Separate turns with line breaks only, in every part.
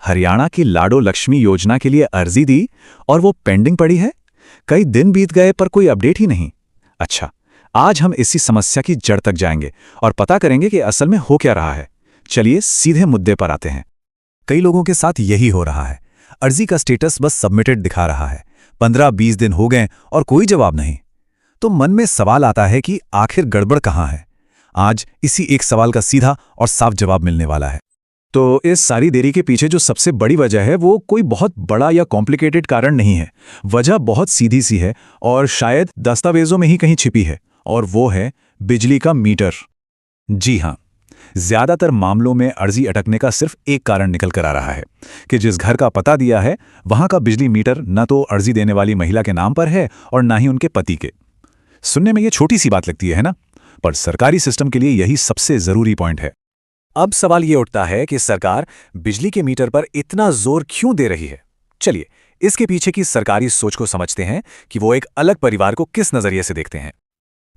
हरियाणा की लाडो लक्ष्मी योजना के लिए अर्जी दी और वो पेंडिंग पड़ी है। कई दिन बीत गए पर कोई अपडेट ही नहीं। अच्छा, आज हम इसी समस्या की जड़ तक जाएंगे और पता करेंगे कि असल में हो क्या रहा है। चलिए सीधे मुद्दे पर आते हैं।
कई लोगों के साथ यही हो रहा है। अर्जी का स्टेटस बस सबमिटेड दिखा रहा है, 15-20 दिन हो गए और कोई जवाब नहीं। तो मन में सवाल आता है कि आखिर गड़बड़ कहाँ है। आज इसी एक सवाल का सीधा और साफ जवाब मिलने वाला है।
तो इस सारी देरी के पीछे जो सबसे बड़ी वजह है वो कोई बहुत बड़ा या कॉम्प्लिकेटेड कारण नहीं है। वजह बहुत सीधी सी है और शायद दस्तावेजों में ही कहीं छिपी है, और वो है बिजली का मीटर। जी हाँ, ज्यादातर मामलों में अर्जी अटकने का सिर्फ एक कारण निकल कर आ रहा है कि जिस घर का पता दिया है वहां का बिजली मीटर न तो अर्जी देने वाली महिला के नाम पर है और ना ही उनके पति के। सुनने में ये छोटी सी बात लगती है ना, पर सरकारी सिस्टम के लिए यही सबसे जरूरी पॉइंट है।
अब सवाल ये उठता है कि सरकार बिजली के मीटर पर इतना जोर क्यों दे रही है। चलिए इसके पीछे की सरकारी सोच को समझते हैं कि वो एक अलग परिवार को किस नजरिए से देखते हैं।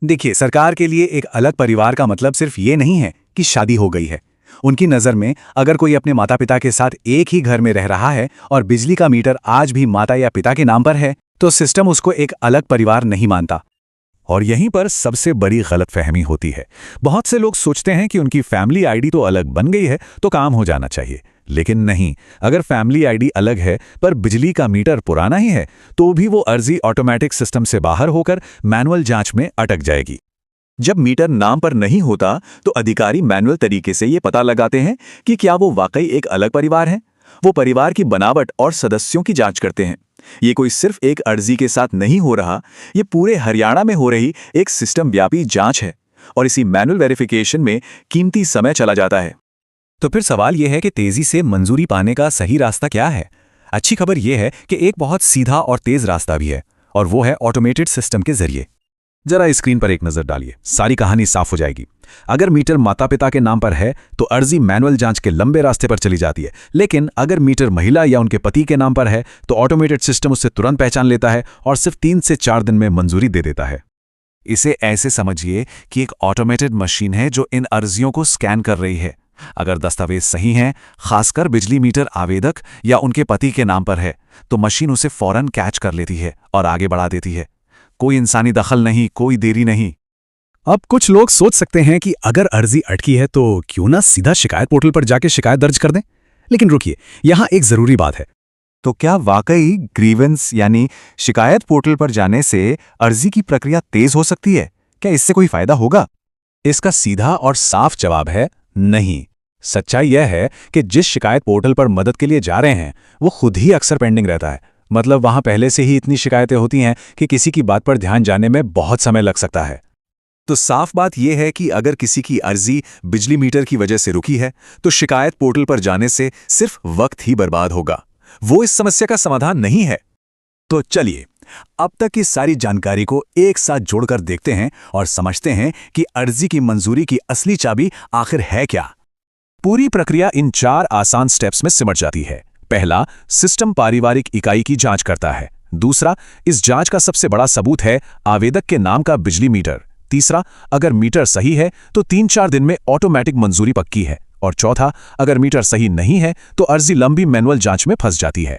देखिए, सरकार के लिए एक अलग परिवार का मतलब सिर्फ ये नहीं है कि शादी हो गई है। उनकी नज़र में अगर कोई अपने माता पिता के साथ एक ही घर में रह रहा है और बिजली का मीटर आज भी माता या पिता के नाम पर है, तो सिस्टम उसको एक अलग परिवार नहीं मानता।
और यहीं पर सबसे बड़ी गलतफहमी होती है। बहुत से लोग सोचते हैं कि उनकी फैमिली आईडी तो अलग बन गई है तो काम हो जाना चाहिए, लेकिन नहीं। अगर फैमिली आईडी अलग है पर बिजली का मीटर पुराना ही है तो भी वो अर्जी ऑटोमेटिक सिस्टम से बाहर होकर मैनुअल जांच में अटक जाएगी। जब मीटर नाम पर नहीं होता तो अधिकारी मैनुअल तरीके से ये पता लगाते हैं कि क्या वो वाकई एक अलग परिवार है। वो परिवार की बनावट और सदस्यों की जांच करते हैं। ये कोई सिर्फ एक अर्जी के साथ नहीं हो रहा, ये पूरे हरियाणा में हो रही एक सिस्टम व्यापी जांच है, और इसी मैनुअल वेरिफिकेशन में कीमती समय चला जाता है।
तो फिर सवाल यह है कि तेजी से मंजूरी पाने का सही रास्ता क्या है। अच्छी खबर यह है कि एक बहुत सीधा और तेज रास्ता भी है, और वो है ऑटोमेटेड सिस्टम के जरिए। जरा स्क्रीन पर एक नजर डालिए, सारी कहानी साफ हो जाएगी। अगर मीटर माता पिता के नाम पर है तो अर्जी मैनुअल जांच के लंबे रास्ते पर चली जाती है, लेकिन अगर मीटर महिला या उनके पति के नाम पर है तो ऑटोमेटेड सिस्टम उससे तुरंत पहचान लेता है और सिर्फ 3 से 4 दिन में मंजूरी दे देता है। इसे ऐसे समझिए कि एक ऑटोमेटेड मशीन है जो इन अर्जियों को स्कैन कर रही है। अगर दस्तावेज सही हैं, खासकर बिजली मीटर आवेदक या उनके पति के नाम पर है, तो मशीन उसे फौरन कैच कर लेती है और आगे बढ़ा देती है। कोई इंसानी दखल नहीं, कोई देरी नहीं।
अब कुछ लोग सोच सकते हैं कि अगर अर्जी अटकी है तो क्यों ना सीधा शिकायत पोर्टल पर जाके शिकायत दर्ज कर दें। लेकिन रुकिए, यहां एक जरूरी बात है।
तो क्या वाकई ग्रीवेंस यानी शिकायत पोर्टल पर जाने से अर्जी की प्रक्रिया तेज हो सकती है? क्या इससे कोई फायदा होगा?
इसका सीधा और साफ जवाब है नहीं। सच्चाई यह है कि जिस शिकायत पोर्टल पर मदद के लिए जा रहे हैं वो खुद ही अक्सर पेंडिंग रहता है। मतलब वहां पहले से ही इतनी शिकायतें होती हैं कि किसी की बात पर ध्यान जाने में बहुत समय लग सकता है।
तो साफ बात यह है कि अगर किसी की अर्जी बिजली मीटर की वजह से रुकी है तो शिकायत पोर्टल पर जाने से सिर्फ वक्त ही बर्बाद होगा, वो इस समस्या का समाधान नहीं है।
तो चलिए अब तक की सारी जानकारी को एक साथ जोड़कर देखते हैं और समझते हैं कि अर्जी की मंजूरी की असली चाबी आखिर है क्या। पूरी प्रक्रिया इन 4 आसान स्टेप्स में सिमट जाती है। पहला, सिस्टम पारिवारिक इकाई की जांच करता है। दूसरा, इस जांच का सबसे बड़ा सबूत है आवेदक के नाम का बिजली मीटर। तीसरा, अगर मीटर सही है तो 3-4 दिन में ऑटोमेटिक मंजूरी पक्की है। और चौथा, अगर मीटर सही नहीं है तो अर्जी लंबी मैनुअल जांच में फंस जाती है।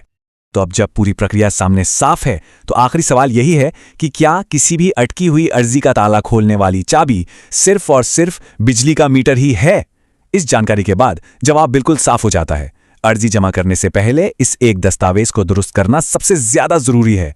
तो अब जब पूरी प्रक्रिया सामने साफ है तो आखिरी सवाल यही है कि क्या किसी भी अटकी हुई अर्जी का ताला खोलने वाली चाबी सिर्फ और सिर्फ बिजली का मीटर ही है? इस जानकारी के बाद जवाब बिल्कुल साफ हो जाता है। अर्जी जमा करने से पहले इस एक दस्तावेज को दुरुस्त करना सबसे ज्यादा जरूरी है।